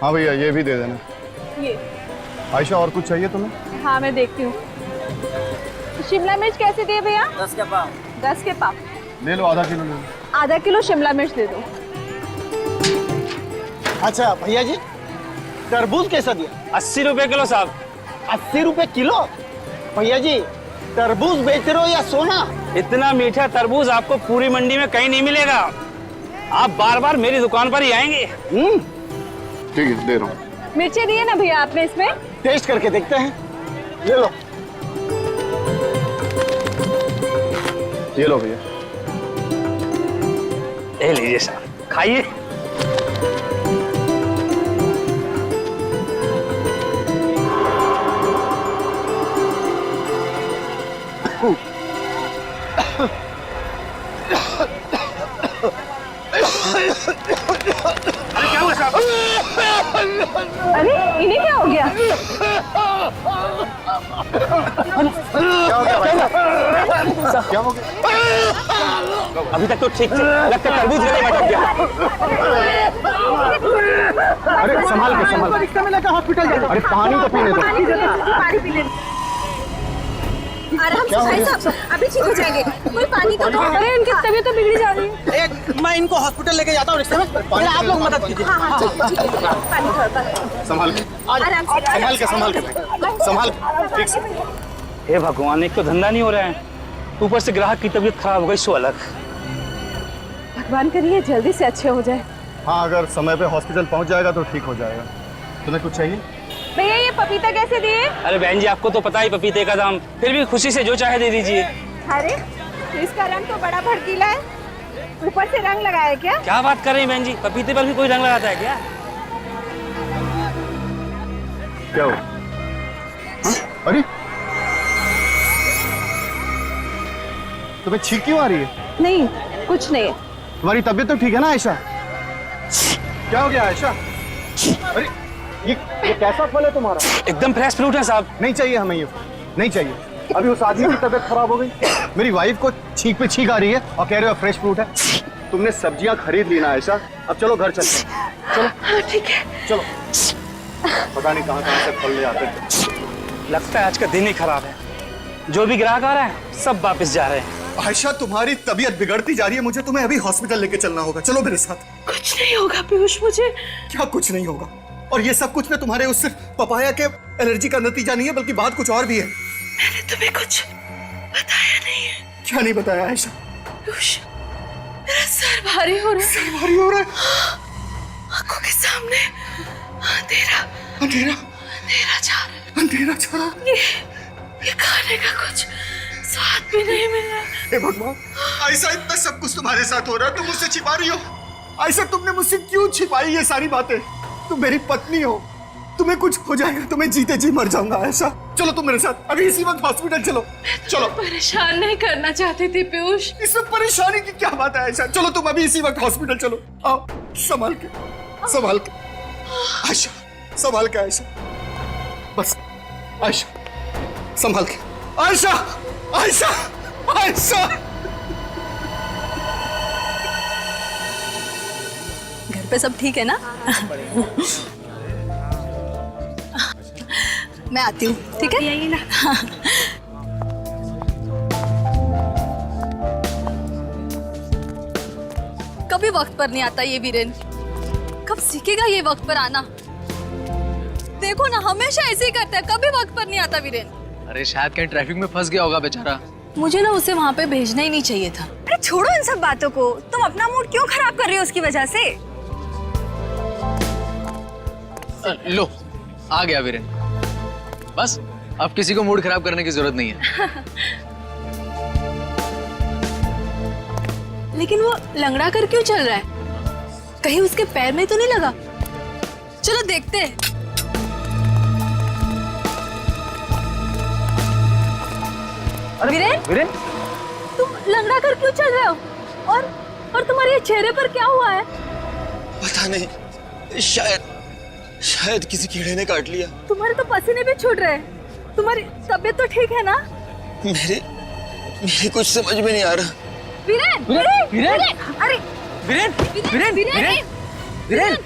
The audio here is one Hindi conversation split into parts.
हाँ भैया ये भी दे देना। ये आयशा और कुछ चाहिए तुम्हें? हाँ मैं देखती हूँ। शिमला मिर्च कैसे दिए भैया? 10 के पाव। 10 के पाव। ले लो, आधा किलो ले लो। आधा किलो शिमला मिर्च दे दो। अच्छा भैया जी, तरबूज कैसा दिया? 80 रुपए किलो साहब। 80 रुपए किलो? भैया जी तरबूज बेच रहे हो या सोना? इतना मीठा तरबूज आपको पूरी मंडी में कहीं नहीं मिलेगा। आप बार बार मेरी दुकान पर ही आएंगे। ठीक है दे रहा हूँ। मिर्चें दिए ना भैया आपने इसमें? टेस्ट करके देखते हैं। ले लो। ये लो भैया। ले लीजिए साहब, खाइए। अरे क्या हुआ साहब? अरे इन्हें क्या हो गया? क्या हो गया? अभी तक तो ठीक थे, लगता है तरबूज गले में अटक गया। अरे संभाल के रिक्शा में लेकर हॉस्पिटल जाना। अरे पानी तो पीने दो। पानी पी ले। आराम से भाई साहब, अभी ठीक हो जाएंगे। कोई पानी तो दो। अरे इनकी तबीयत तो बिगड़ी जा रही है। एक मैं इनको हॉस्पिटल लेके जाता हूँ रिक्शा में, फिर आप लोग मदद कीजिए। हाँ ठीक है। पानी थोड़ा संभाल के, आराम से। संभाल के ठीक से। हे भगवान, एक तो धंधा नहीं हो रहा है, ऊपर से ग्राहक की तबीयत खराब हो गई, सो अलग। भगवान करिए जल्दी से अच्छे हो जाए। हाँ अगर समय पे हॉस्पिटल पहुंच जाएगा तो ठीक हो जाएगा। तुम्हें कुछ चाहिए? भैया ये पपीता कैसे दिए? अरे बहन जी, आपको तो पता ही पपीते का दाम, फिर भी खुशी से जो चाहे दे दीजिए। अरे इसका रंग तो बड़ा भड़कीला है, ऊपर से रंग लगाया क्या? क्या बात कर रही हैं बहन जी, पपीते पर भी कोई रंग लगाता है क्या? क्या हो? अरे तुम्हें छींक क्यों आ रही है? नहीं कुछ नहीं। तुम्हारी तबीयत तो ठीक है ना आयशा? क्या हो गया आयशा? अरे ये कैसा फल है तुम्हारा? एकदम फ्रेश फ्रूट है साहब। नहीं चाहिए हमें, ये नहीं चाहिए। अभी उस आदमी की तबीयत खराब हो गई, मेरी वाइफ को छींक पे छींक आ रही है और कह रहे हो फ्रेश फ्रूट है। तुमने सब्जियां खरीद ली ना आयशा, अब चलो घर चलते हैं। चलो हाँ ठीक है। चलो। पता नहीं कहाँ कहाँ से फल ले आते हैं। लगता है आज का दिन ही खराब है, जो भी ग्राहक आ रहा है सब वापस जा रहे हैं। आयशा तुम्हारी तबीयत बिगड़ती जा रही है, मुझे तुम्हें अभी हॉस्पिटल लेके चलना होगा। चलो मेरे साथ। कुछ नहीं होगा पीयूष, मुझे क्या कुछ नहीं होगा? और ये सब कुछ ना तुम्हारे उस पपाया के एलर्जी का नतीजा नहीं है, बल्कि बात कुछ और भी है। मैंने तुम्हें कुछ बताया नहीं है। क्या नहीं बताया आयशा? पीयूष मेरा सर भारी हो रहा है। सर भारी हो रहा है। आंखों के सामने अंधेरा अंधेरा अंधेरा जा रहा है। अंधेरा छा रहा है। ये खाने का कुछ स्वाद भी नहीं मिल रहा। हे भगवान, ऐसा इतना सब कुछ तुम्हारे साथ हो रहा है, तुम मुझसे छिपा रही हो। ऐसा तुमने मुझसे क्यों छिपाई ये सारी बातें? तुम मेरी पत्नी हो, तुम्हें कुछ हो जाएगा तो मैं जीते जी मर जाऊंगा। ऐसा चलो तुम मेरे साथ अभी इसी वक्त हॉस्पिटल चलो। चलो। परेशान नहीं करना चाहती थी पीयूष। इसमें परेशानी की क्या बात है ऐसा? चलो तुम अभी इसी वक्त हॉस्पिटल चलो। आओ, संभाल के संभाल के आयशा, संभाल के आयशा, बस आयशा संभाल के। आयशा आयशा आयशा। घर पे सब ठीक है ना? मैं आती हूँ, ठीक है? यही ना। कभी वक्त पर नहीं आता ये वीरेन, कब सीखेगा ये वक्त पर आना? देखो ना, हमेशा ऐसे ही करता है, कभी वक्त पर नहीं आता वीरेन। अरे शायद कहीं ट्रैफिक में फंस गया होगा बेचारा। मुझे ना उसे वहाँ पे भेजना ही नहीं चाहिए था। अरे छोड़ो इन सब बातों को, तुम अपना मूड क्यों खराब कर रही हो उसकी वजह से? लो आ गया वीरेन, बस अब किसी को मूड खराब करने की जरूरत नहीं है। लेकिन वो लंगड़ा कर क्यों चल रहा है? कहीं उसके पैर में तो नहीं लगा? चलो देखते हैं। वीरेन, वीरेन, तुम लंगड़ा कर क्यों चल रहे हो? और तुम्हारे ये चेहरे पर क्या हुआ है? पता नहीं, शायद किसी कीड़े ने काट लिया। तुम्हारे तो पसीने भी छूट रहे हैं। तुम्हारी तबीयत तो ठीक है ना? मेरी कुछ समझ में नहीं आ रहा। वीरेन, वीरेन, वीरेन, अरे वीरेन, वीरेन, वीरेन, वीरेन,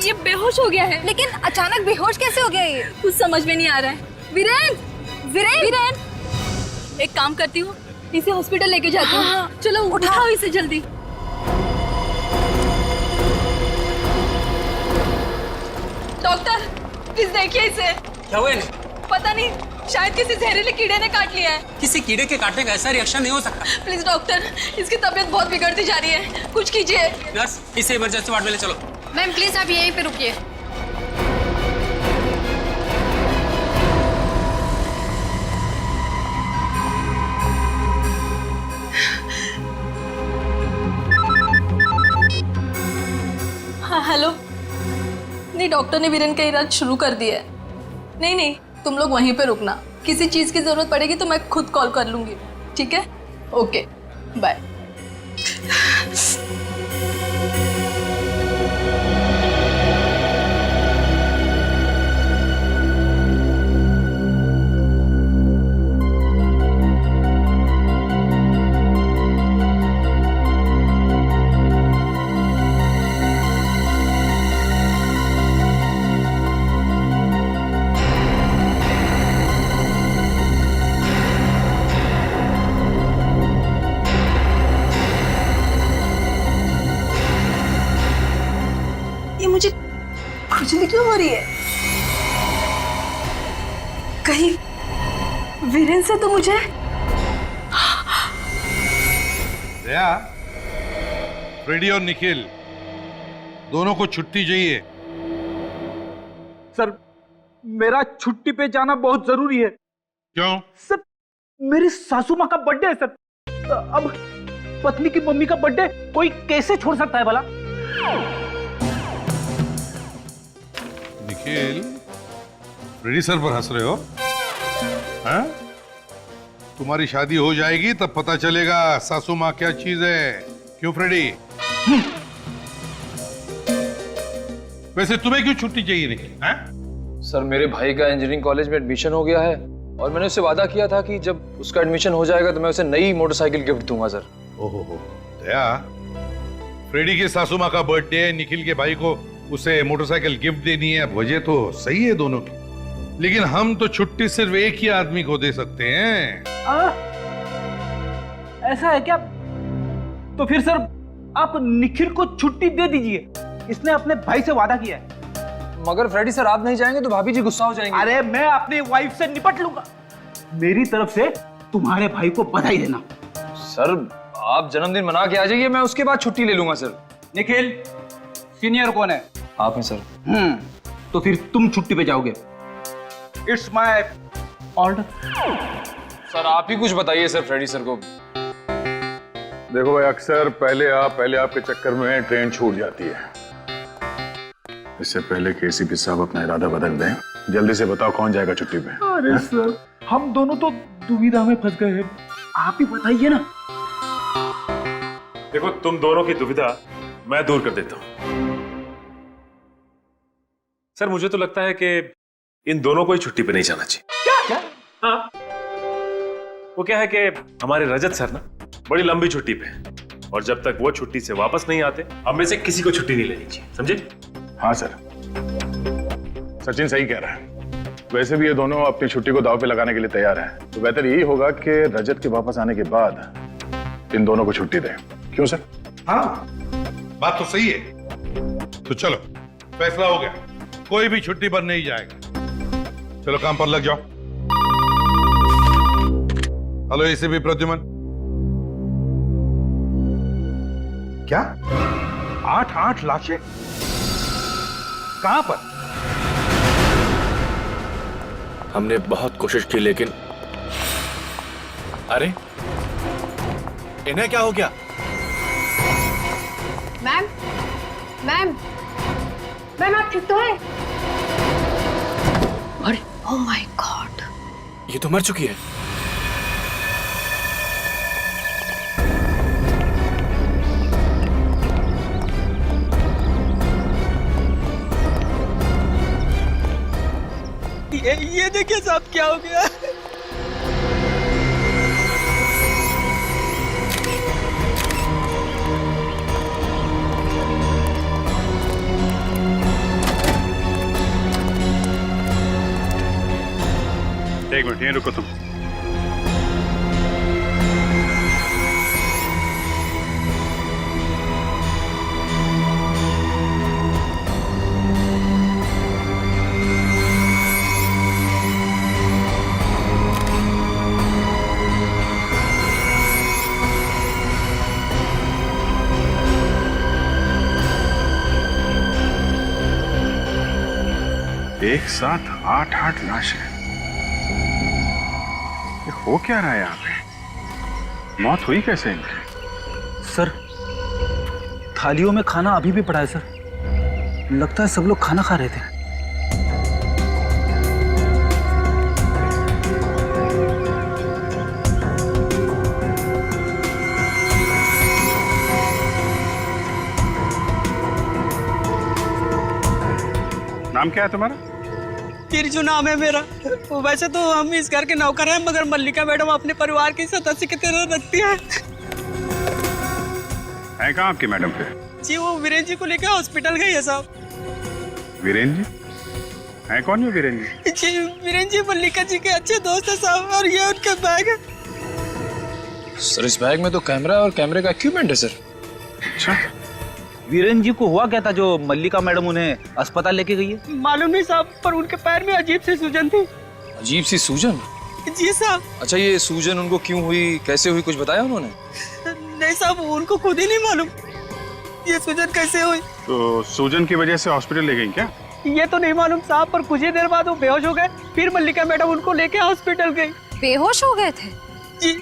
ये बेहोश हो गया है। लेकिन अचानक बेहोश कैसे हो गया ये? कुछ समझ में नहीं आ रहा है। वीरेन, वीरेन, एक काम करती हूँ, इसे हॉस्पिटल लेके जाती हूँ। चलो उठाओ इसे जल्दी। डॉक्टर, प्लीज देखिए इसे। क्या हुआ इन्हें? पता नहीं, शायद किसी जहरीले कीड़े ने काट लिया है। किसी कीड़े के काटने का ऐसा रिएक्शन नहीं हो सकता। प्लीज डॉक्टर, इसकी तबीयत बहुत बिगड़ती जा रही है, कुछ कीजिए। नर्स, इसे इमरजेंसी वार्ड में ले चलो। मैम प्लीज आप यहीं पे रुकिए। हाँ हेलो। नहीं, डॉक्टर ने वीरेन का इलाज शुरू कर दिया है। नहीं, तुम लोग वहीं पे रुकना। किसी चीज की जरूरत पड़ेगी तो मैं खुद कॉल कर लूंगी, ठीक है? Okay, bye. ये मुझे खुजली क्यों हो रही है? कहीं वीरेन से तो मुझे दया, फ्रेडी और निखिल दोनों को छुट्टी चाहिए। सर, मेरा छुट्टी पे जाना बहुत जरूरी है। क्यों? सर, मेरी सासू माँ का बर्थडे है सर। अब पत्नी की मम्मी का बर्थडे कोई कैसे छोड़ सकता है भला? निखिल, फ्रेडी सर पर हंस रहे हो? हाँ? तुम्हारी शादी हो जाएगी तब पता चलेगा सासू माँ क्या चीज है। क्यों फ्रेडी? वैसे तुम्हें क्यों छुट्टी चाहिए निखिल? हाँ? सर, मेरे भाई का इंजीनियरिंग कॉलेज में एडमिशन हो गया है और मैंने उससे वादा किया था कि जब उसका एडमिशन हो जाएगा तो मैं उसे नई मोटरसाइकिल गिफ्ट दूंगा सर। ओहो, दया, फ्रेडी की सासू माँ का बर्थडे है, निखिल के भाई को उसे मोटरसाइकिल गिफ्ट देनी है। वजह तो सही है दोनों की, लेकिन हम तो छुट्टी सिर्फ एक ही आदमी को दे सकते हैं। ऐसा है क्या? तो फिर सर आप निखिल को छुट्टी दे दीजिए, इसने अपने भाई से वादा किया है। मगर फ्रेडी सर, आप नहीं जाएंगे तो भाभी जी गुस्सा हो जाएंगे। अरे मैं अपनी वाइफ से निपट लूंगा। मेरी तरफ से तुम्हारे भाई को बधाई देना। सर, आप जन्मदिन मना के आ जाइए, मैं उसके बाद छुट्टी ले लूंगा सर। निखिल, सीनियर कौन है? आप हैं सर। तो फिर तुम छुट्टी पे जाओगे। It's my order. सर, आप ही कुछ बताइए सर फ्रेडी सर को। देखो भाई, अक्सर पहले आपके चक्कर में ट्रेन छूट जाती है। इससे पहले कि एसीपी साहब अपना इरादा बदल दें, जल्दी से बताओ कौन जाएगा छुट्टी पे? अरे सर, हम दोनों तो दुविधा में फंस गए हैं, आप ही बताइए ना। देखो, तुम दोनों की दुविधा मैं दूर कर देता हूं। सर, मुझे तो लगता है कि इन दोनों को ही छुट्टी पे नहीं जाना चाहिए। क्या? हाँ, वो क्या है कि हमारे रजत सर ना बड़ी लंबी छुट्टी पे हैं, और जब तक वो छुट्टी से वापस नहीं आते, हम में से किसी को छुट्टी नहीं लेनी चाहिए, समझे? हाँ सर, सचिन सही कह रहा है। वैसे भी ये दोनों अपनी छुट्टी को दांव पे लगाने के लिए तैयार हैं, तो बेहतर यही होगा कि रजत के वापस आने के बाद इन दोनों को छुट्टी दें। क्यों सर? हाँ, बात तो सही है। तो चलो, फैसला हो गया, कोई भी छुट्टी पर नहीं जाएगा। चलो काम पर लग जाओ। Hello ACP Pradyuman. क्या 8 लाशें कहां पर? हमने बहुत कोशिश की, लेकिन अरे इन्हें क्या हो गया? मैम, मैम, मैम आप ठीक तो है? अरे ओह माय गॉड, ये तो मर चुकी है। ये देखिए साहब, क्या हो गया? एक मिनट, यहीं रुको तुम। एक साथ 8 लाशें। ये हो क्या रहा है यहाँ पे? मौत हुई कैसे इनकी? सर, थालियों में खाना अभी भी पड़ा है सर। लगता है सब लोग खाना खा रहे थे। नाम क्या है तुम्हारा? तिरजू नाम है मेरा। वैसे तो हम इस घर के नौकर हैं, मगर मल्लिका मैडम अपने परिवार की सदस्य की तरह रखती है। कहाँ आपकी मैडम फिर? जी वो वीरेंद्र जी को लेकर हॉस्पिटल गई है साहब। वीरेंद्र जी? है कौन है वीरेंद्र जी? जी वीरेंद्र जी मल्लिका जी के अच्छे दोस्त है साहब, और ये उनका बैग है। सर इस बैग में तो कैमरा और कैमरे का इक्विपमेंट है सर। अच्छा, वीरेंद्र जी को हुआ क्या था जो मल्लिका मैडम उन्हें अस्पताल लेके गई है? मालूम नहीं साहब, पर उनके पैर में अजीब सी सूजन थी। अजीब सी सूजन? जी साहब। अच्छा ये सूजन उनको क्यों हुई, कैसे हुई, कुछ बताया उन्होंने? नहीं साहब, उनको खुद ही नहीं मालूम ये सूजन कैसे हुई। तो सूजन की वजह से हॉस्पिटल ले गई क्या? ये तो नहीं मालूम साहब, पर कुछ ही देर बाद वो बेहोश हो गए। फिर मल्लिका मैडम उनको लेके हॉस्पिटल गई। बेहोश हो गए थे? जी।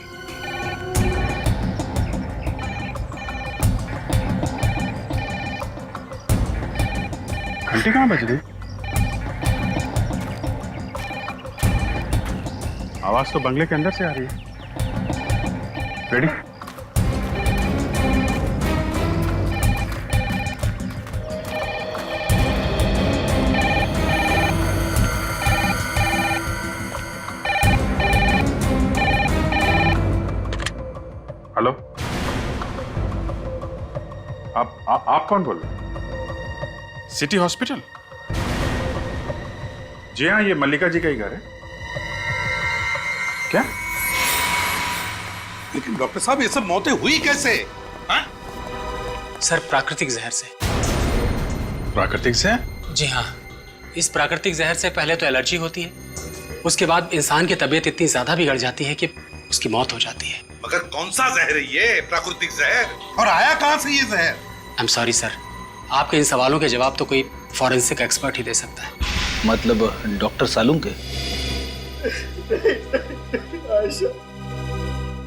घंटी कहाँ बज रही? आवाज तो बंगले के अंदर से आ रही है। रेडी? हेलो, आप कौन बोल रहे हैं? City hospital? जी हाँ, ये मल्लिका जी का ही घर है। क्या? लेकिन डॉक्टर साहब ये सब मौतें हुई कैसे? हाँ? सर प्राकृतिक जहर से। प्राकृतिक से? जी हाँ, इस प्राकृतिक जहर से पहले तो एलर्जी होती है, उसके बाद इंसान की तबीयत इतनी ज्यादा बिगड़ जाती है कि उसकी मौत हो जाती है। मगर कौन सा जहर है ये प्राकृतिक जहर, और आया कहां से ये जहर? आई एम सॉरी सर, आपके इन सवालों के जवाब तो कोई फॉरेंसिक एक्सपर्ट ही दे सकता है। मतलब डॉक्टर सालूम के? आयशा,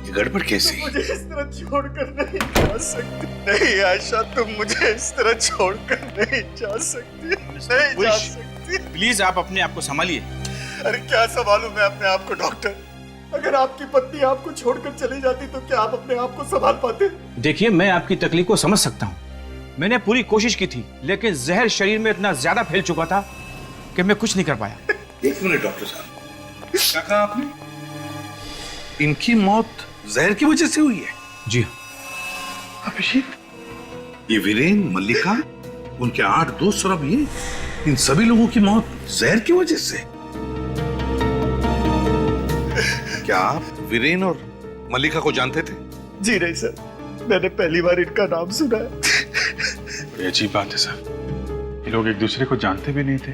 ये गड़बड़ कैसी? मुझे इस तरह छोड़कर नहीं जा सकती। नहीं आयशा, तुम मुझे इस तरह छोड़कर नहीं जा सकती, नहीं जा सकती। प्लीज आप अपने आप को संभालिए। अरे क्या संभालूं मैं अपने आप को डॉक्टर? अगर आपकी पत्नी आपको छोड़कर चली जाती तो क्या आप अपने आप को संभाल पाते? देखिए, मैं आपकी तकलीफ को समझ सकता हूँ। मैंने पूरी कोशिश की थी, लेकिन जहर शरीर में इतना ज्यादा फैल चुका था कि मैं कुछ नहीं कर पाया। एक मिनट डॉक्टर साहब, क्या कहा आपने? इनकी मौत जहर की वजह से हुई है? जी अभिषेक, ये वीरेन, मल्लिका, उनके 8 दोस्त और अब ये, इन सभी लोगों की मौत जहर की वजह से? क्या आप वीरेन और मल्लिका को जानते थे? जी नहीं सर, मैंने पहली बार इनका नाम सुना है। बड़ी अजीब बात है सर, ये लोग एक दूसरे को जानते भी नहीं थे,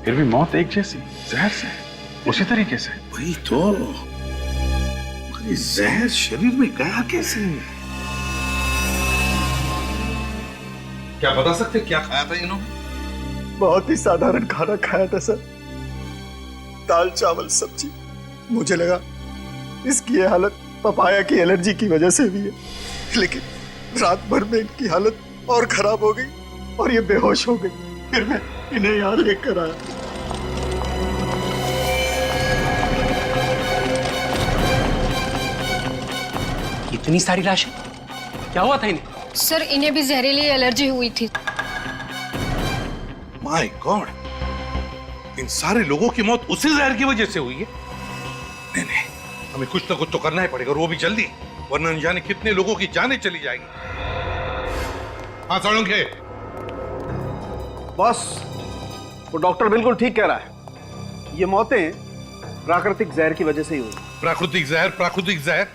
फिर भी मौत एक जैसी, जहर से, उसी तरीके से। वही तो, मगर ये जहर शरीर में गया कैसे? क्या बता सकते क्या खाया था इन्होंने? बहुत ही साधारण खाना खाया था सर, दाल चावल सब्जी। मुझे लगा इसकी ये हालत पपाया की एलर्जी की वजह से भी है, लेकिन रात भर में इनकी हालत और खराब हो गई और ये बेहोश हो गई। फिर मैं इन्हें यहाँ लेकर आया। इतनी सारी लाशें, क्या हुआ था इन्हें? सर, इन्हें भी जहरीली एलर्जी हुई थी। माय गॉड, इन सारे लोगों की मौत उसी जहर की वजह से हुई है। नहीं नहीं, हमें कुछ ना कुछ तो करना ही पड़ेगा, और वो भी जल्दी, वरना न जाने कितने लोगों की जानें चली जाएंगी। हाँ साळुंखे। बॉस, वो डॉक्टर बिल्कुल ठीक कह रहा है। ये मौतें प्राकृतिक जहर की वजह से ही हुई। प्राकृतिक जहर, प्राकृतिक जहर?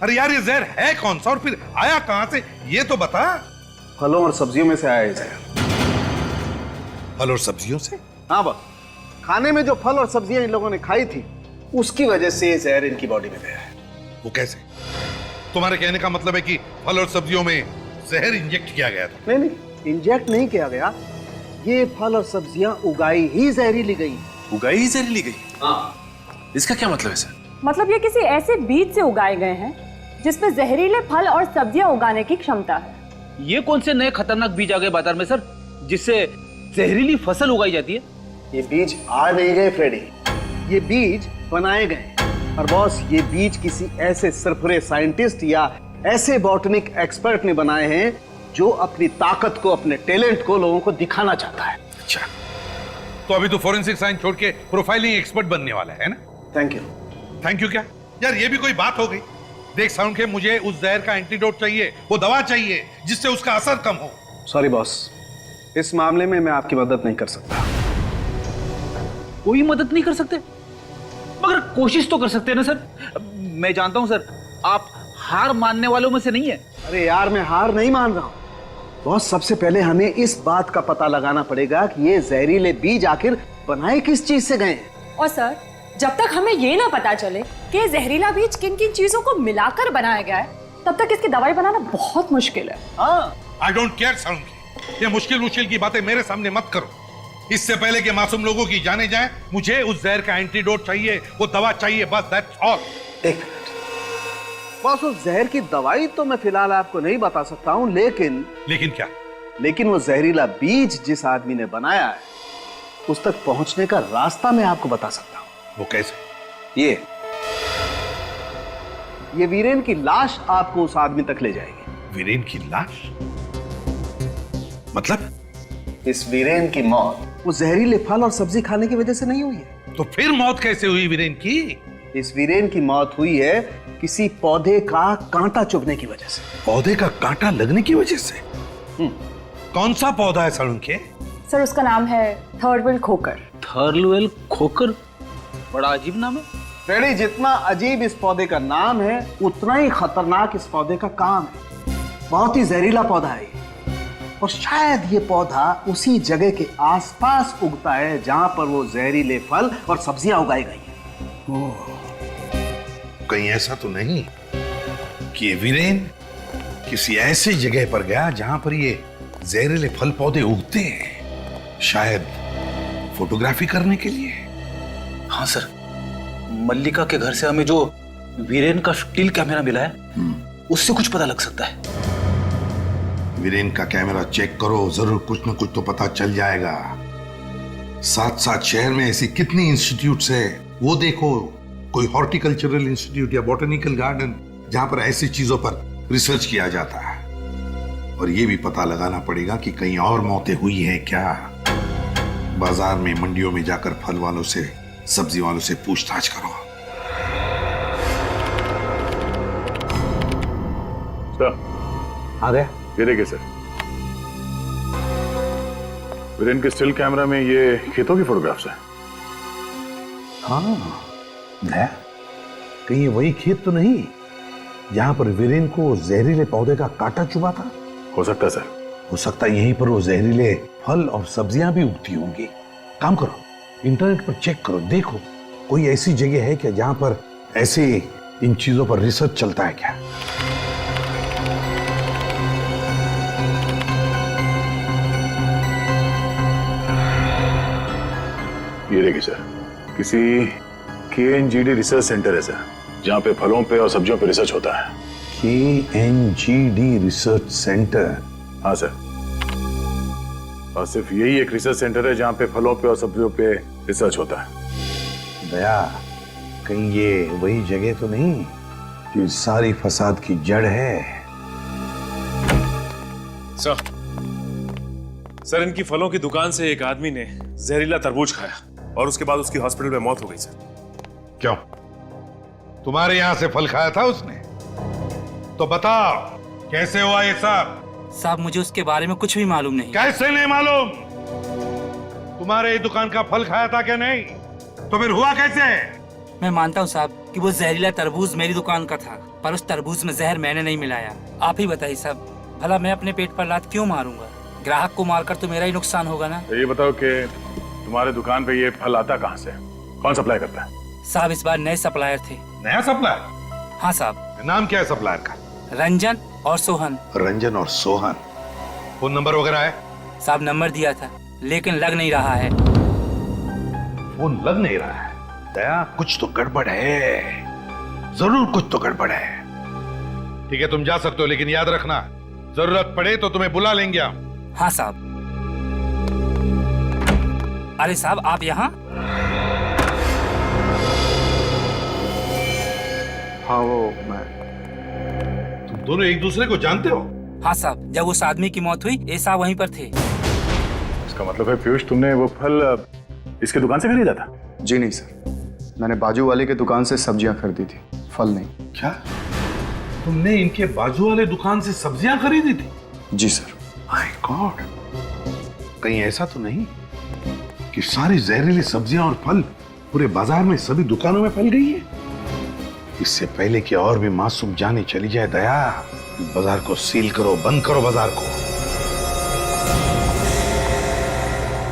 अरे यार, ये जहर है कौन सा और फिर आया कहां से, ये तो बता। फलों और सब्जियों में से आया है जहर। फल और सब्जियों से? हाँ बस, खाने में जो फल और सब्जियां इन लोगों ने खाई थी उसकी वजह से ये जहर इनकी बॉडी में गया है। वो कैसे? तुम्हारे कहने का मतलब है कि फल और सब्जियों में जहर इंजेक्ट किया गया था? नहीं नहीं, इंजेक्ट नहीं किया गया, ये फल और सब्जियां उगाई ही जहरीली गई। उगाई ही जहरीली गई? हाँ। इसका क्या मतलब है सर? मतलब ये किसी ऐसे बीज से उगाए गए हैं जिसमें जहरीले फल और सब्जियां उगाने की क्षमता है। ये कौन से नए खतरनाक बीज आ गए बाजार में सर, जिससे जहरीली फसल उगाई जाती है? ये बीज आ नहीं गए फ्रेडी, ये बीज बनाए गए। और बॉस, ये बीज किसी ऐसे सरफरे साइंटिस्ट या ऐसे बॉटनिक एक्सपर्ट ने बनाए हैं जो अपनी ताकत को, अपने टैलेंट को लोगों को दिखाना चाहता है। अच्छा, तो अभी तो फोरेंसिक साइंस छोड़ के प्रोफाइलिंग एक्सपर्ट बनने वाला है ना? Thank you. थैंक यू क्या यार, ये भी कोई बात हो गई? देख साउंड के, मुझे उस जहर का एंटीडोट चाहिए, वो दवा चाहिए जिससे उसका असर कम हो। सॉरी बॉस, इस मामले में मैं आपकी मदद नहीं कर सकता। कोई मदद नहीं कर सकते? मगर कोशिश तो कर सकते हैं ना सर। मैं जानता हूं सर, आप हार मानने वालों में से नहीं है। अरे यार, मैं हार नहीं मान रहा हूं बॉस। सबसे पहले हमें इस बात का पता लगाना पड़ेगा कि ये जहरीले बीज आखिर बनाए किस चीज से गए हैं। और सर, जब तक हमें ये ना पता चले कि ये जहरीला बीज किन किन चीजों को मिलाकर बनाया गया है, तब तक इसकी दवाई बनाना बहुत मुश्किल है। आई डोंट केयर साउंड के, ये मुश्किल की बातें मेरे सामने मत करो। इससे पहले कि मासूम लोगों की जाने जाए, मुझे उस जहर का एंटीडोट चाहिए, वो दवा चाहिए, बस दैट्स ऑल। एक मिनट बॉस, उस जहर की दवाई तो मैं फिलहाल आपको नहीं बता सकता हूं, लेकिन क्या? लेकिन वो जहरीला बीज जिस आदमी ने बनाया है उस तक पहुंचने का रास्ता मैं आपको बता सकता हूं। वो कैसे? ये वीरेन की लाश आपको उस आदमी तक ले जाएगी। वीरेन की लाश? मतलब? इस वीरेन की मौत वो जहरीले फल और सब्जी खाने की वजह से नहीं हुई है। तो फिर मौत कैसे हुई वीरेन की? इस वीरेन की मौत हुई है किसी पौधे का कांटा चुभने की वजह से। पौधे का कांटा लगने की वजह से? कौन सा पौधा है सड़ुन के? सर, उसका नाम है थर्डवेल खोकर। थर्लवेल खोकर? बड़ा अजीब नाम है। फ्रेडी, जितना अजीब इस पौधे का नाम है उतना ही खतरनाक इस पौधे का काम है। बहुत ही जहरीला पौधा है और शायद ये पौधा उसी जगह के आसपास उगता है जहां पर वो जहरीले फल और सब्जियां उगाई गई हैं। कहीं ऐसा तो नहीं कि ये वीरेन किसी ऐसी जगह पर गया जहां पर ये जहरीले फल पौधे उगते हैं, शायद फोटोग्राफी करने के लिए? हाँ सर, मल्लिका के घर से हमें जो वीरेन का स्टिल कैमरा मिला है उससे कुछ पता लग सकता है। वीरेन का कैमरा चेक करो, जरूर कुछ ना कुछ तो पता चल जाएगा। साथ साथ शहर में ऐसी कितनी इंस्टीट्यूट्स है, वो देखो, कोई हॉर्टिकल्चरल इंस्टीट्यूट या बॉटनिकल गार्डन जहां पर ऐसी चीजों पर रिसर्च किया जाता है। और ये भी पता लगाना पड़ेगा कि कहीं और मौतें हुई हैं क्या। बाजार में, मंडियों में जाकर फल वालों से, सब्जी वालों से पूछताछ करो। आ गया? ये देखिए सर, वीरेन के स्टिल कैमरा में ये खेतों की फोटोग्राफ्स है। हाँ, कहीं ये वही खेत तो नहीं जहां पर वीरेन को जहरीले पौधे का कांटा चुभा था? हो सकता है सर। हो सकता है यहीं पर वो जहरीले फल और सब्जियां भी उगती होंगी। काम करो, इंटरनेट पर चेक करो, देखो कोई ऐसी जगह है क्या जहां पर ऐसे इन चीजों पर रिसर्च चलता है क्या। ये देखिए सर, किसी KNGD रिसर्च सेंटर है सर, जहां पे फलों पे और सब्जियों पे रिसर्च होता है। KNGD research centre? हाँ सर, और सिर्फ यही एक रिसर्च सेंटर है जहां पे फलों पे और सब्जियों पे रिसर्च होता है। दया, कहीं ये वही जगह तो नहीं कि सारी फसाद की जड़ है? सर, इनकी फलों की दुकान से एक आदमी ने जहरीला तरबूज खाया और उसके बाद उसकी हॉस्पिटल में मौत हो गई सर। क्यों? तुम्हारे यहां से फल खाया था उसने? तो बताओ कैसे हुआ ये सब? साहब, मुझे उसके बारे में कुछ भी मालूम नहीं। कैसे नहीं मालूम? तुम्हारे दुकान का फल खाया था क्या नहीं? तो फिर हुआ कैसे? मैं मानता हूँ साहब कि वो जहरीला तरबूज मेरी दुकान का था, पर उस तरबूज में जहर मैंने नहीं मिलाया। आप ही बताइए साहब, भला मैं अपने पेट पर लात क्यों मारूंगा? ग्राहक को मारकर तो मेरा ही नुकसान होगा ना। तो ये बताओ कि तुम्हारे दुकान पे ये फल आता कहाँ से? कौन सप्लाई करता है? साहब इस बार नए सप्लायर थे। नया सप्लायर? हाँ साहब। नाम क्या है सप्लायर का? रंजन और सोहन। रंजन और सोहन। फोन नंबर वगैरह है? साहब नंबर दिया था लेकिन लग नहीं रहा है। फोन लग नहीं रहा है? दया, कुछ तो गड़बड़ है, जरूर कुछ तो गड़बड़ है। ठीक है, तुम जा सकते हो, लेकिन याद रखना जरूरत पड़े तो तुम्हें बुला लेंगे हम। हाँ साहब। अरे साहब आप यहाँ? हाँ वो मैं। तुम दोनों एक दूसरे को जानते हो? हाँ साहब, जब उस आदमी की मौत हुई ये साहब वहीं पर थे। इसका मतलब है पीयूष, तुमने वो फल इसके दुकान से खरीदा था? जी नहीं सर, मैंने बाजू वाले की दुकान से सब्जियां खरीदी थी, फल नहीं। क्या तुमने इनके बाजू वाले दुकान से सब्जियां खरीदी थी? जी सर। माय गॉड, कहीं ऐसा तो नहीं कि सारी जहरीली सब्जियां और फल पूरे बाजार में सभी दुकानों में फैल गई है? इससे पहले कि और भी मासूम जाने चली जाए दया, बाजार को सील करो, बंद करो बाजार को।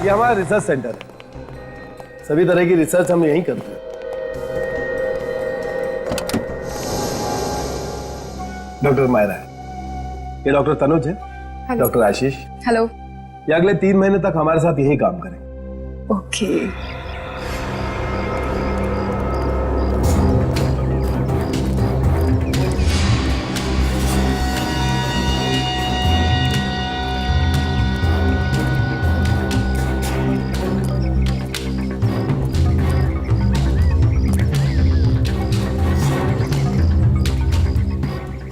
ये हमारा रिसर्च सेंटर है, सभी तरह की रिसर्च हम यहीं करते हैं। डॉक्टर मायरा है, ये डॉक्टर तनुज है, डॉक्टर आशीष। हेलो। ये अगले 3 महीने तक हमारे साथ यहीं काम करेंगे। ओके।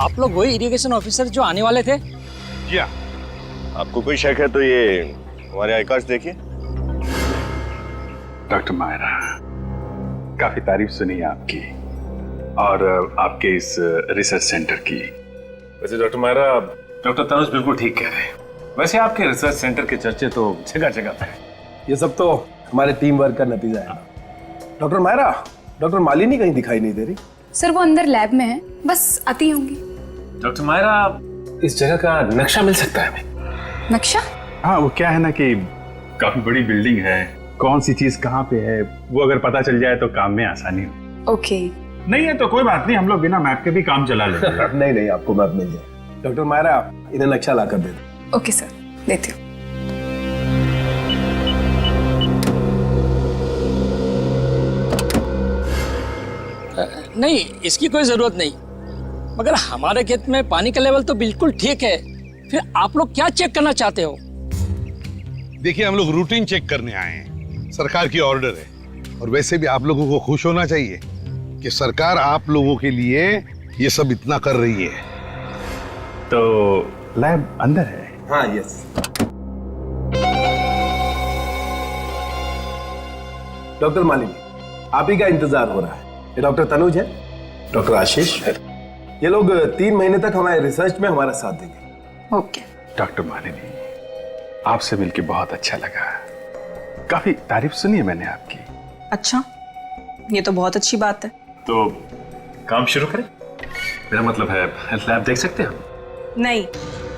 आप लोग वही इरिगेशन ऑफिसर जो आने वाले थे? जी हाँ। आपको कोई शक है तो ये हमारे आई कार्ड्स देखिए। डॉक्टर मायरा, काफी तारीफ सुनी है आपकी और आपके इस रिसर्च सेंटर की। वैसे डॉक्टर मायरा, डॉक्टर तनुज बिल्कुल ठीक कह रहे हैं। वैसे आपके रिसर्च सेंटर के चर्चे तो जगह जगह पे हैं। ये सब तो हमारे टीम वर्क का नतीजा है। डॉक्टर मायरा, डॉक्टर मालिनी कहीं दिखाई नहीं दे रही। सर वो अंदर लैब में है, बस आती होंगी। डॉक्टर मायरा, इस जगह का नक्शा मिल सकता है हमें? नक्शा? हाँ, वो क्या है ना कि काफी बड़ी बिल्डिंग है, कौन सी चीज कहाँ पे है वो अगर पता चल जाए तो काम में आसानी हो। ओके। नहीं है तो कोई बात नहीं, हम लोग बिना मैप के भी काम चला लेंगे। नहीं नहीं, आपको मैप मिल जाए। डॉक्टर मायरा, इन्हें नक्शा ला कर दे दो। ओके सर, देती हूँ। नहीं, इसकी कोई जरूरत नहीं, मगर हमारे खेत में पानी का लेवल तो बिल्कुल ठीक है, फिर आप लोग क्या चेक करना चाहते हो? देखिए, हम लोग रूटीन चेक करने आए हैं, सरकार की ऑर्डर है। और वैसे भी आप लोगों को खुश होना चाहिए कि सरकार आप लोगों के लिए ये सब इतना कर रही है। तो लैब अंदर है? हाँ, यस। डॉक्टर मालिनी, आप ही का इंतजार हो रहा है। ये डॉक्टर तनुज है, डॉक्टर आशीष है। ये लोग 3 महीने तक हमारे रिसर्च में हमारा साथ देंगे। ओके। डॉक्टर मालिनी, आपसे मिलके बहुत अच्छा लगा, काफी तारीफ सुनी है मैंने आपकी। अच्छा, ये तो बहुत अच्छी बात है। तो काम शुरू करें? मेरा मतलब है लैब देख सकते हैं हम? नहीं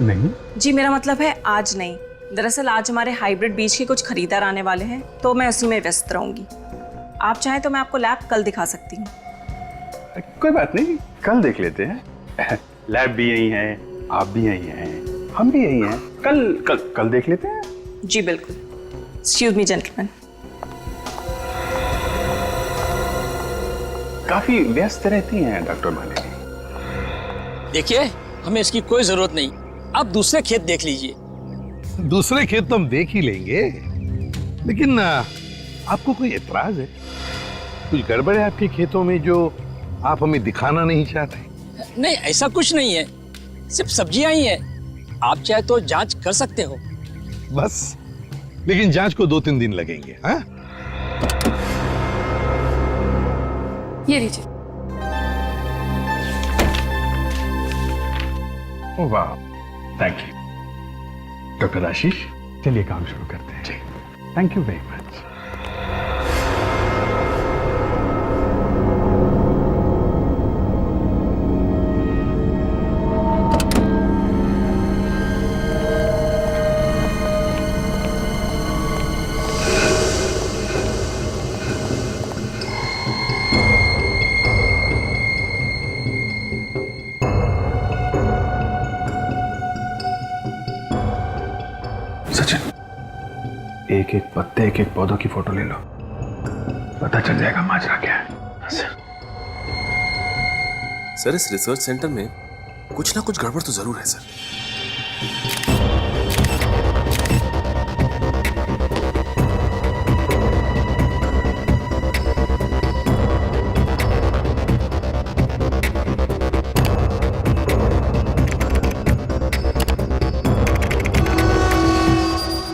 नहीं जी, मेरा मतलब है आज नहीं। दरअसल आज हमारे हाइब्रिड बीज के कुछ खरीदार आने वाले हैं, तो मैं उसी में व्यस्त रहूंगी। आप चाहें तो मैं आपको लैब कल दिखा सकती हूँ। कोई बात नहीं, कल देख लेते हैं। लैब भी यही है, आप भी यही हैं, हम भी यही हैं। कल देख लेते हैं। जी बिल्कुल। Excuse me gentleman. काफी व्यस्त रहती हैं डॉक्टर मालिनी। देखिए, हमें इसकी कोई जरूरत नहीं, आप दूसरे खेत देख लीजिए। दूसरे खेत तो हम देख ही लेंगे, लेकिन आपको कोई एतराज है? कुछ गड़बड़ है आपके खेतों में जो आप हमें दिखाना नहीं चाहते? नहीं, ऐसा कुछ नहीं है, सिर्फ सब्जियां ही है। आप चाहे तो जांच कर सकते हो। बस, लेकिन जांच को 2-3 दिन लगेंगे। हाँ? ये लीजिए। वाह, थैंक यू। डॉक्टर आशीष, चलिए काम शुरू करते हैं। जी, thank you very much. Sachin, एक एक पत्ते, एक एक पौधों की फोटो ले लो, पता चल जाएगा माजरा क्या है। सर इस रिसर्च सेंटर में कुछ ना कुछ गड़बड़ तो जरूर है सर।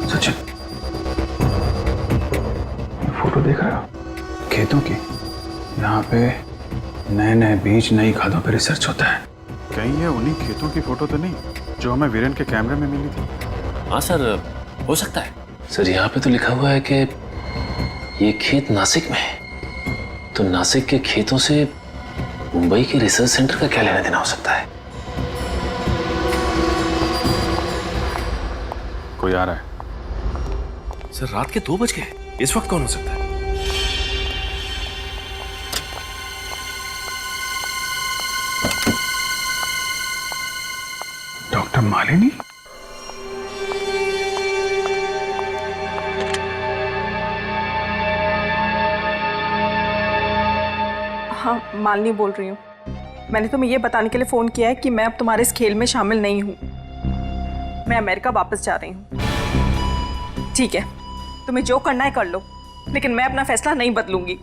सचिन, फोटो देख रहे हो खेतों की? यहाँ पे नए नए बीज, नई खादों पे रिसर्च होता है। कहीं ये उन्हीं खेतों की फोटो तो नहीं जो हमें वीरेन के कैमरे में मिली थी? हाँ सर, हो सकता है। सर यहाँ पे तो लिखा हुआ है कि ये खेत नासिक में है, तो नासिक के खेतों से मुंबई के रिसर्च सेंटर का क्या लेना देना हो सकता है? कोई आ रहा है। सर रात के 2 बज गए, इस वक्त कौन हो सकता है? डॉक्टर मालिनी? हाँ, मालिनी बोल रही हूँ। मैंने तुम्हें ये बताने के लिए फ़ोन किया है कि मैं अब तुम्हारे इस खेल में शामिल नहीं हूँ। मैं अमेरिका वापस जा रही हूँ। ठीक है, तुम्हें जो करना है कर लो, लेकिन मैं अपना फैसला नहीं बदलूंगी।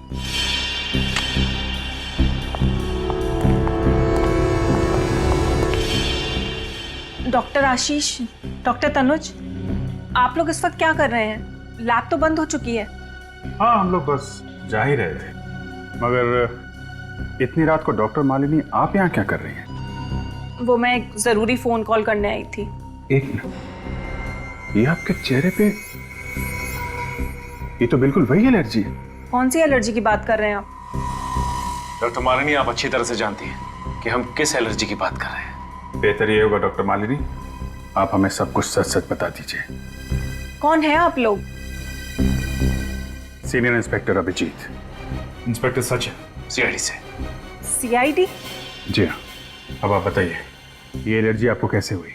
डॉक्टर आशीष, डॉक्टर तनुज, आप लोग इस वक्त क्या कर रहे हैं? लैब तो बंद हो चुकी है। हाँ, हम लोग बस जा ही रहे थे, मगर इतनी रात को डॉक्टर मालिनी आप यहाँ क्या कर रही हैं? वो मैं एक जरूरी फोन कॉल करने आई थी। एक मिनट, ये आपके चेहरे पे, ये तो बिल्कुल वही एलर्जी है। कौन सी एलर्जी की बात कर रहे हैं आप? डॉक्टर मालिनी, आप अच्छी तरह से जानती हैं कि हम किस एलर्जी की बात कर रहे हैं। बेहतर ये होगा डॉक्टर मालिनी, आप हमें सब कुछ सच सच बता दीजिए। कौन है आप लोग? Senior inspector Abhijeet. Inspector Sachin, CID से। सीआईडी? जी हाँ। अब आप बताइए, ये एलर्जी आपको कैसे हुई?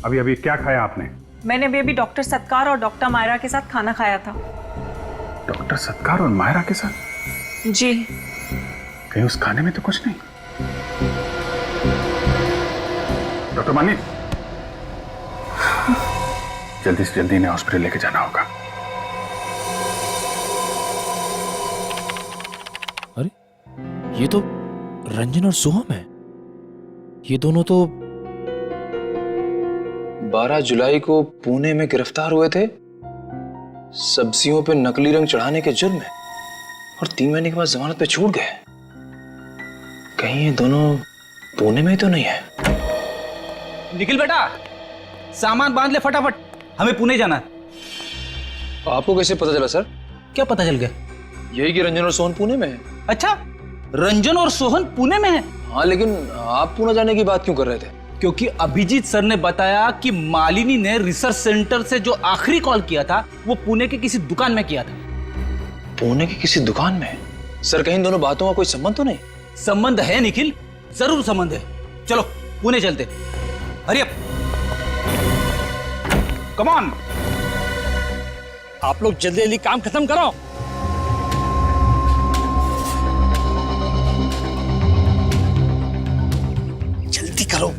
अभी अभी क्या खाया आपने? मैंने अभी डॉक्टर सत्कार और डॉक्टर मायरा के साथ खाना खाया था। डॉक्टर सत्कार और मायरा के साथ? जी। कहीं उस खाने में तो कुछ नहीं? डॉक्टर मालिनी, जल्दी से जल्दी इन्हें हॉस्पिटल लेके जाना होगा। अरे ये तो रंजन और सोहम है। ये दोनों तो 12 जुलाई को पुणे में गिरफ्तार हुए थे सब्जियों पे नकली रंग चढ़ाने के जुर्म में, और 3 महीने के बाद जमानत पे छूट गए। कहीं ये दोनों पुणे में ही तो नहीं है? निखिल बेटा, सामान बांध ले फटाफट, हमें पुणे जाना है। आपको कैसे पता चला सर? क्या पता चल गया? यही कि रंजन और सोहन पुणे में है। अच्छा, रंजन और सोहन पुणे में है? हाँ, लेकिन आप पुणे जाने की बात क्यों कर रहे थे? क्योंकि अभिजीत सर ने बताया कि मालिनी ने रिसर्च सेंटर से जो आखिरी कॉल किया था वो पुणे के किसी दुकान में किया था। पुणे की किसी दुकान में? सर कहीं दोनों बातों का कोई संबंध तो नहीं? संबंध है निखिल, जरूर संबंध है। चलो पुणे चलते, हरी अप, कम ऑन। आप लोग जल्दी जल्दी काम खत्म करो। जल्दी करो।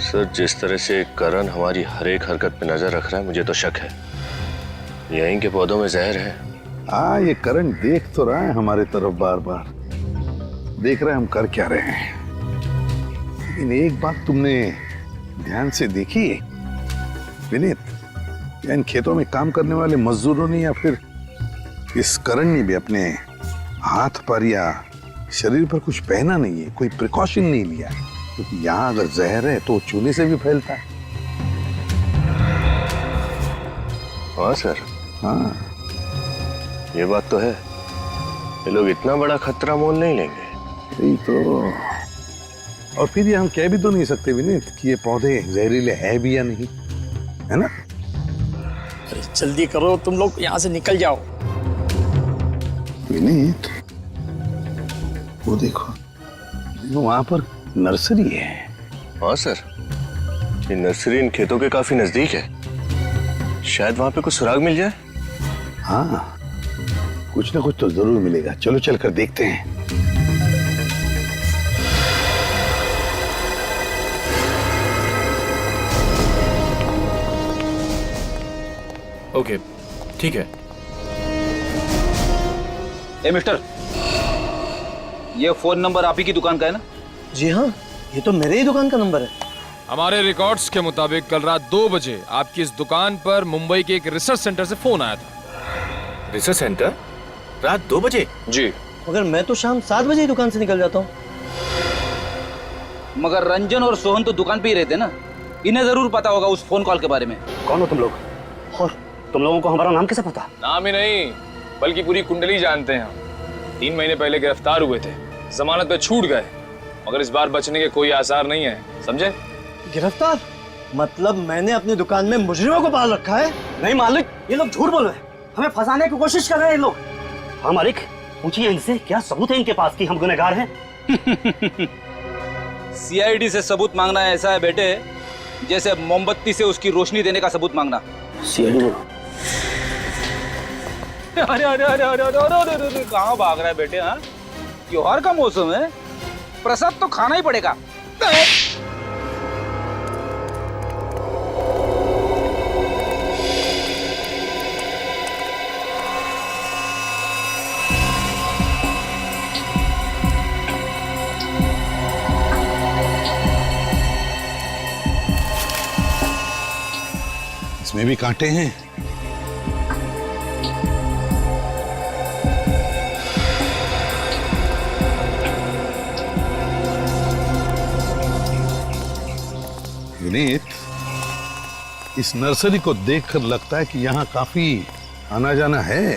सर, जिस तरह से करण हमारी हर एक हरकत पे नजर रख रहा है, मुझे तो शक है यहीं के पौधों में जहर है। हाँ, ये करण देख तो रहा है हमारे तरफ, बार बार देख रहे हैं हम कर क्या रहे हैं। लेकिन एक बात तुमने ध्यान से देखी विनीत, या इन खेतों में काम करने वाले मजदूरों ने या फिर इस करण ने भी अपने हाथ पर या शरीर पर कुछ पहना नहीं है, कोई प्रिकॉशन नहीं लिया, क्योंकि यहाँ अगर जहर है तो चूने से भी फैलता है। हाँ सर, हाँ ये बात तो है। ये लोग इतना बड़ा खतरा मोल नहीं लेंगे। यही तो, और फिर ये हम कह भी तो नहीं सकते विनीत कि ये पौधे जहरीले है भी या नहीं, है ना? अरे जल्दी करो, तुम लोग यहाँ से निकल जाओ। विनीत, वो देखो, वहां पर नर्सरी है। हाँ सर, ये नर्सरी इन खेतों के काफी नजदीक है। शायद वहां पे कुछ सुराग मिल जाए। हाँ, कुछ ना कुछ तो जरूर मिलेगा। चलो चलकर देखते हैं। ओके, ठीक है। ए मिस्टर, ये फोन नंबर आप ही की दुकान का है ना? जी हाँ, ये तो मेरे ही दुकान का नंबर है। हमारे रिकॉर्ड्स के मुताबिक कल रात 2 बजे आपकी इस दुकान पर मुंबई के एक रिसर्च सेंटर से फोन आया था। Research centre? रात 2 बजे? जी। मगर मैं तो शाम 7 बजे ही दुकान से निकल जाता हूँ। मगर रंजन और सोहन तो दुकान पे ही रहते ना, इन्हें जरूर पता होगा उस फोन कॉल के बारे में। कौन हो तुम लोग? और तुम लोगों को हमारा नाम कैसे पता? नाम ही नहीं बल्कि पूरी कुंडली जानते हैं हम। 3 महीने पहले गिरफ्तार हुए थे, जमानत पे छूट गए, मगर इस बार बचने के कोई आसार नहीं है, समझे? गिरफ्तार? मतलब मैंने अपनी दुकान में मुजरिमों को पाल रखा है? नहीं मालिक, ये लोग झूठ बोल रहे हैं, हमें फंसाने की कोशिश कर रहे हैं ये लोग। हाँ मालिक, पूछिए इनसे क्या सबूत है इनके पास कि हम गुनहगार हैं। सीआईडी से सबूत मांगना ऐसा है बेटे जैसे मोमबत्ती से उसकी रोशनी देने का सबूत मांगना। सीआईडी बोलो। अरे अरे अरे अरे अरे अरे अरे अरे कहाँ भाग रहा है बेटे? हाँ, त्योहार का मौसम है, प्रसाद तो खाना ही पड़ेगा। इसमें भी कांटे हैं। विनीत, इस नर्सरी को देखकर लगता है कि यहाँ काफी आना जाना है।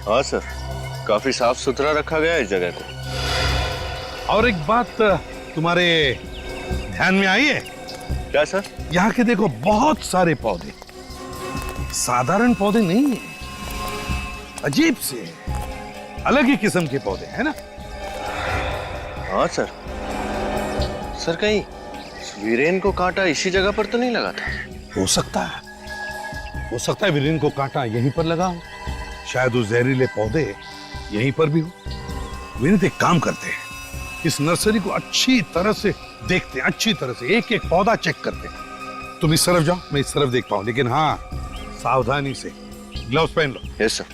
हाँ सर, काफी साफ सुथरा रखा गया है इस जगह को। और एक बात तुम्हारे ध्यान में आई है? क्या सर? यहाँ के देखो बहुत सारे पौधे, साधारण पौधे नहीं है, अजीब से अलग ही किस्म के पौधे हैं ना? हाँ सर। सर कहीं वीरेन को कांटा इसी जगह पर तो नहीं लगा था? हो सकता है, हो सकता है वीरेन को कांटा यहीं पर लगा हो, शायद वो जहरीले पौधे यहीं पर भी हो। विनीत, एक काम करते हैं, इस नर्सरी को अच्छी तरह से देखते हैं, अच्छी तरह से एक एक पौधा चेक करते हैं। तुम इस तरफ जाओ, मैं इस तरफ देख पाऊं, लेकिन हाँ सावधानी से। ग्लव्स पहन लो। Yes sir.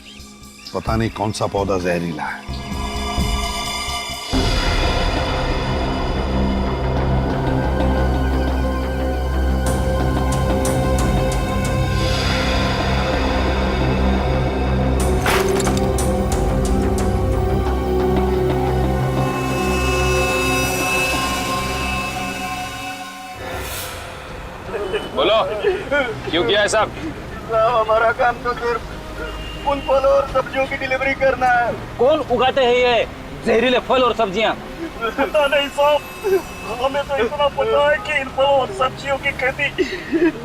पता नहीं कौन सा पौधा जहरीला है। बोलो, क्यों किया है सब? हमारा काम तो सिर्फ उन फलों और सब्जियों की डिलीवरी करना है। कौन उगाते हैं ये जहरीले फल और सब्जियां? पता नहीं साहब, हमें तो इतना पता है कि इन फलों और सब्जियों की खेती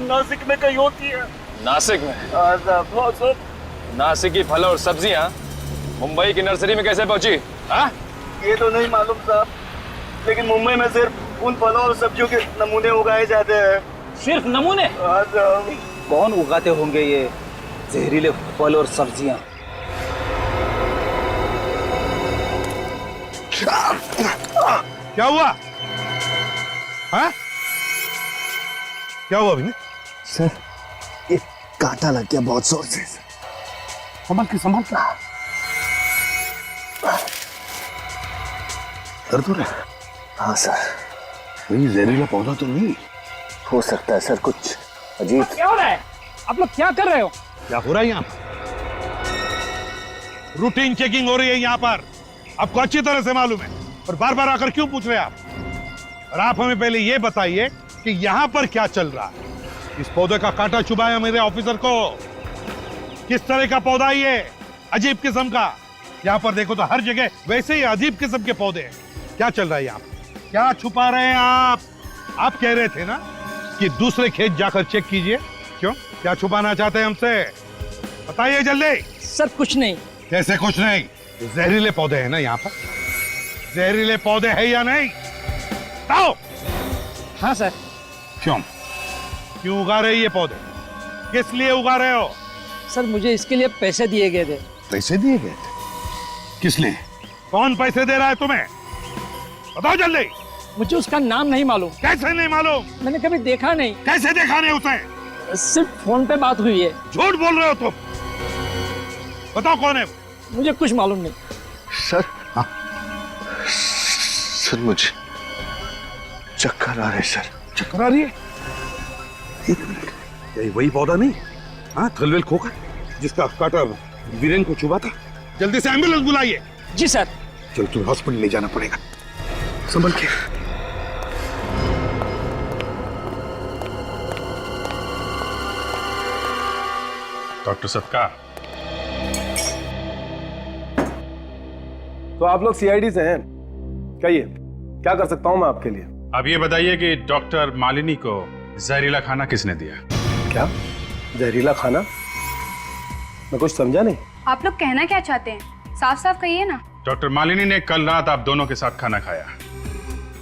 नासिक में कहीं होती है। नासिक में? हाँ साहब। नासिक की फल और सब्जियां मुंबई की नर्सरी में कैसे पहुंची? हाँ? ये तो नहीं मालूम साहब, लेकिन मुंबई में सिर्फ उन फलों और सब्जियों के नमूने उगाए जाते हैं। सिर्फ नमूने? हाँ साहब। कौन उगाते होंगे ये जहरीले फल और सब्जियां? क्या हुआ? हाँ? क्या हुआ विनीत? सर, ये कांटा लग गया बहुत जोर से। संभाल के, संभाल के। दर्द हो रहा है? हाँ सर। वही जहरीला पौधा तो नहीं? हो सकता है सर, कुछ अजीब। क्या हो रहा है? आप लोग क्या कर रहे हो? क्या हो रहा है यहाँ? रूटीन चेकिंग हो रही है यहाँ पर, आपको अच्छी तरह से मालूम है, और बार बार आकर क्यों पूछ रहे हैं आप? और आप हमें पहले ये बताइए कि यहाँ पर क्या चल रहा है? इस पौधे का कांटा चुभाया मेरे ऑफिसर को। किस तरह का पौधा ये? अजीब किस्म का। यहाँ पर देखो तो हर जगह वैसे ही अजीब किस्म के पौधे हैं। क्या चल रहा है यहाँ पर? क्या छुपा रहे हैं आप? आप कह रहे थे ना कि दूसरे खेत जाकर चेक कीजिए। क्यों, क्या छुपाना चाहते हैं हमसे? बताइए जल्दी। सर कुछ नहीं। कैसे कुछ नहीं? जहरीले पौधे हैं ना यहाँ पर, जहरीले पौधे हैं या नहीं? बताओ। हाँ सर। क्यों क्यों उगा रहे ये पौधे? किस लिए उगा रहे हो? सर मुझे इसके लिए पैसे दिए गए थे। पैसे दिए गए थे? किस लिए? कौन पैसे दे रहा है तुम्हें? बताओ जल्दी। मुझे उसका नाम नहीं मालूम। कैसे नहीं मालूम? मैंने कभी देखा नहीं। कैसे देखा नहीं उसे? सिर्फ फोन पे बात हुई है। झूठ बोल रहे हो तुम। बताओ कौन है? मुझे कुछ मालूम नहीं। सर सर मुझे चक्कर आ रहे सर। चक्कर आ रही है? यही वही पौधा नहीं? हाँ, थलवेल खोखा जिसका कांटा वीरेन को चुभा था। जल्दी से एम्बुलेंस बुलाइए। जी सर। चल तुम्हें हॉस्पिटल ले जाना पड़ेगा। संभल के। डॉक्टर सत्कार। तो आप लोग सीआईडी से हैं, कहिए क्या कर सकता हूं मैं आपके लिए? अब ये बताइए कि डॉक्टर मालिनी को जहरीला खाना किसने दिया? क्या जहरीला खाना? मैं कुछ समझा नहीं। आप लोग कहना क्या चाहते हैं? साफ साफ कहिए ना। डॉक्टर मालिनी ने कल रात आप दोनों के साथ खाना खाया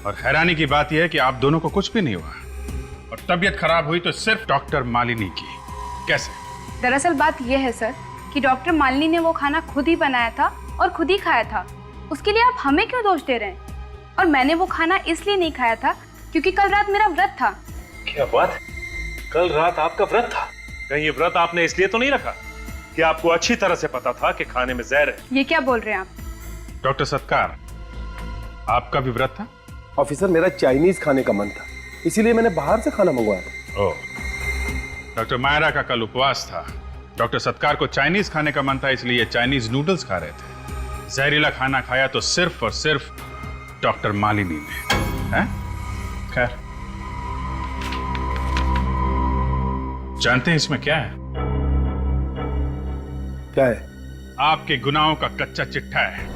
और हैरानी की बात यह है कि आप दोनों को कुछ भी नहीं हुआ और तबीयत खराब हुई तो सिर्फ डॉक्टर मालिनी की। कैसे? दरअसल बात यह है सर कि डॉक्टर मालिनी ने वो खाना खुद ही बनाया था और खुद ही खाया था। उसके लिए आप हमें क्यों दोष दे रहे हैं? और मैंने वो खाना इसलिए नहीं खाया था क्योंकि कल रात मेरा व्रत था। क्या बात? कल रात आपका व्रत था? कहीं ये व्रत आपने इसलिए तो नहीं रखा कि आपको अच्छी तरह से पता था कि खाने में जहर है? ये क्या बोल रहे हैं आप? डॉक्टर सत्कार, आपका भी व्रत था? ऑफिसर, मेरा चाइनीज खाने का मन था, इसीलिए मैंने बाहर से खाना मंगवाया था। ओह, डॉक्टर मायरा का कल उपवास था। डॉक्टर सत्कार को चाइनीज खाने का मन था, इसलिए चाइनीज नूडल्स खा रहे थे। जहरीला खाना खाया तो सिर्फ और सिर्फ डॉक्टर मालिनी ने। हैं? खैर, जानते हैं इसमें क्या है? क्या है? आपके गुनाहों का कच्चा चिट्ठा है।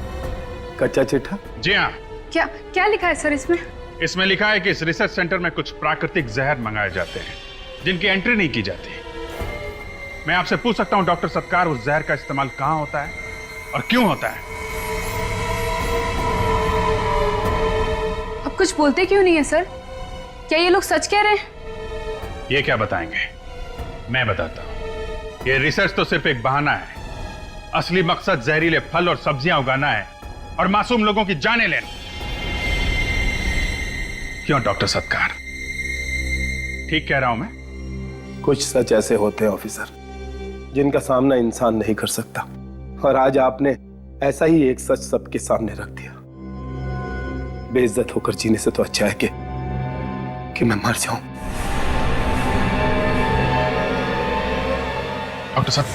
कच्चा चिट्ठा? जी हाँ। क्या क्या लिखा है सर इसमें? इसमें लिखा है कि इस रिसर्च सेंटर में कुछ प्राकृतिक जहर मंगाए जाते हैं जिनकी एंट्री नहीं की जाती। मैं आपसे पूछ सकता हूं डॉक्टर सत्कार, उस जहर का इस्तेमाल कहां होता है और क्यों होता है? अब कुछ बोलते क्यों नहीं है सर? क्या ये लोग सच कह रहे हैं? ये क्या बताएंगे? मैं बताता हूं। ये रिसर्च तो सिर्फ एक बहाना है। असली मकसद जहरीले फल और सब्जियां उगाना है और मासूम लोगों की जानें लेना। क्यों डॉक्टर सत्कार, ठीक कह रहा हूं मैं? कुछ सच ऐसे होते हैं ऑफिसर जिनका सामना इंसान नहीं कर सकता, और आज आपने ऐसा ही एक सच सबके सामने रख दिया। बेइज्जत होकर जीने से तो अच्छा है कि मैं मर जाऊं। डॉक्टर साहब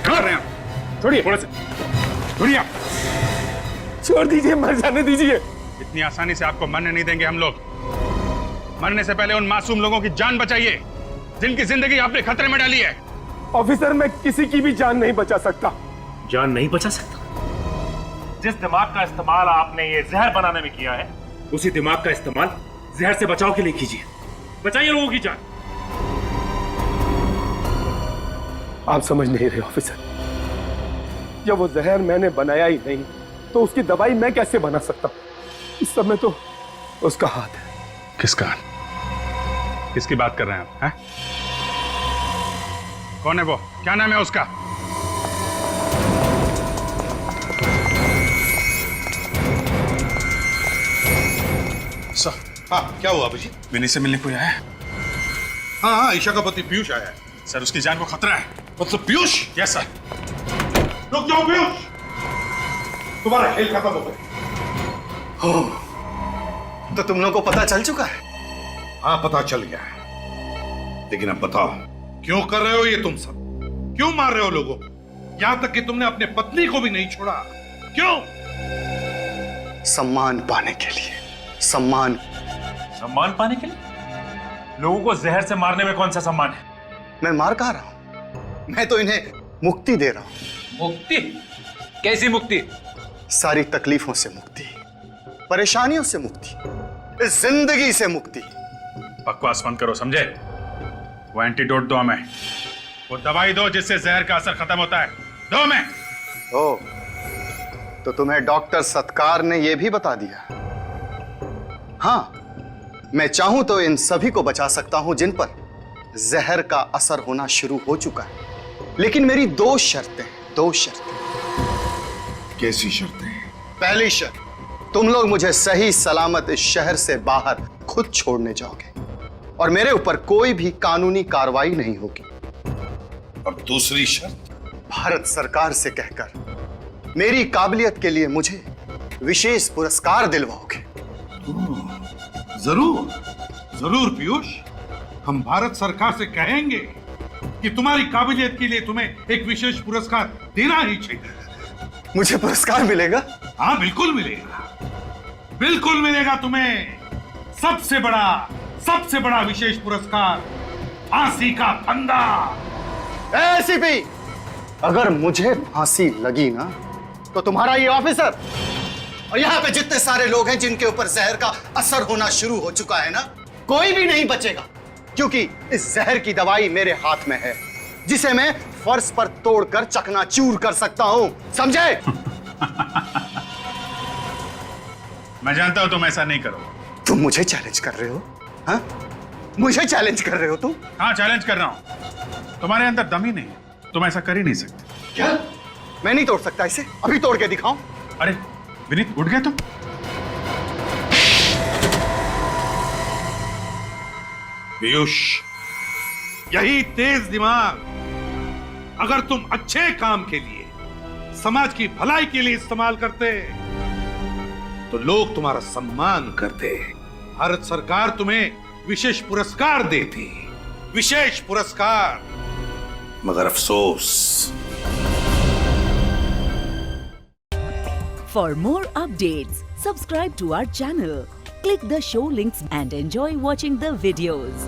कर रहे हैं? छोड़िए, थोड़े से छोड़िए। आप छोड़ दीजिए, मर जाने दीजिए। इतनी आसानी से आपको मरने नहीं देंगे हम लोग। मरने से पहले उन मासूम लोगों की जान बचाइए जिनकी जिंदगी आपने खतरे में डाली है। ऑफिसर, मैं किसी की भी जान नहीं बचा सकता। जान नहीं बचा सकता? जिस दिमाग का इस्तेमाल आपने ये जहर बनाने में किया है, उसी दिमाग का इस्तेमाल जहर से बचाव के लिए कीजिए। बचाइए लोगों की जान। आप समझ नहीं रहे ऑफिसर, जब वो जहर मैंने बनाया ही नहीं तो उसकी दवाई मैं कैसे बना सकता? इस समय तो उसका हाथ है। किसका? किसकी बात कर रहे हैं आप? हैं? कौन है वो? क्या नाम है उसका? सर, हाँ क्या हुआ अभिजी? विनी से मिलने कोई आया है? हाँ हाँ, ईशा का पति पीयूष आया है। सर, उसकी जान को खतरा है। मतलब पीयूष? Yes sir. रुक जाओ पीयूष, तुम्हारा खेल खत्म हो गया। तो तुम लोगों को पता चल चुका है? हाँ पता चल गया है, लेकिन अब बताओ क्यों कर रहे हो ये तुम सब? क्यों मार रहे हो लोगों को? यहां तक कि तुमने अपने पत्नी को भी नहीं छोड़ा। क्यों? सम्मान पाने के लिए। सम्मान। सम्मान पाने के लिए? लोगों को जहर से मारने में कौन सा सम्मान है? मैं मार कहा रहा हूं, मैं तो इन्हें मुक्ति दे रहा हूं। मुक्ति? कैसी मुक्ति? सारी तकलीफों से मुक्ति, परेशानियों से मुक्ति, इस जिंदगी से मुक्ति। बकवास बंद करो, समझे? वो एंटीडोट दो हमें, वो दवाई दो जिससे जहर का असर खत्म होता है। दो हमें। ओ, तो तुम्हें डॉक्टर सत्कार ने यह भी बता दिया। हाँ, मैं चाहूं तो इन सभी को बचा सकता हूं जिन पर जहर का असर होना शुरू हो चुका है, लेकिन मेरी दो शर्तें। कैसी शर्तें? पहली शर्त, तुम लोग मुझे सही सलामत इस शहर से बाहर खुद छोड़ने जाओगे और मेरे ऊपर कोई भी कानूनी कार्रवाई नहीं होगी। और दूसरी शर्त? भारत सरकार से कहकर मेरी काबिलियत के लिए मुझे विशेष पुरस्कार दिलवाओगे। जरूर जरूर पीयूष, हम भारत सरकार से कहेंगे कि तुम्हारी काबिलियत के लिए तुम्हें एक विशेष पुरस्कार देना ही चाहिए। मुझे पुरस्कार मिलेगा? हाँ, बिल्कुल मिलेगा, बिल्कुल मिलेगा तुम्हें। सबसे बड़ा विशेष पुरस्कार, फांसी का फंदा। एसीपी, अगर मुझे फांसी लगी ना तो तुम्हारा ये ऑफिसर और यहाँ पे जितने सारे लोग हैं जिनके ऊपर जहर का असर होना शुरू हो चुका है ना, कोई भी नहीं बचेगा, क्योंकि इस जहर की दवाई मेरे हाथ में है, जिसे मैं फर्श पर तोड़कर चकनाचूर कर सकता हूं, समझे? मैं जानता हूं तुम ऐसा नहीं करोगे। तुम मुझे चैलेंज कर रहे हो? हाँ, मुझे चैलेंज कर रहे हो तुम? हाँ, चैलेंज कर रहा हूं। तुम्हारे अंदर दम ही नहीं है, तुम ऐसा कर ही नहीं सकते। क्या? मैं नहीं तोड़ सकता इसे? अभी तोड़ के दिखाऊं? अरे विनीत, उठ गए तुम? पीयूष, यही तेज दिमाग अगर तुम अच्छे काम के लिए, समाज की भलाई के लिए इस्तेमाल करते तो लोग तुम्हारा सम्मान करते। भारत सरकार तुम्हें विशेष पुरस्कार देती, विशेष पुरस्कार। मगर अफसोस। For more updates, subscribe to our channel, click the show links and enjoy watching the videos.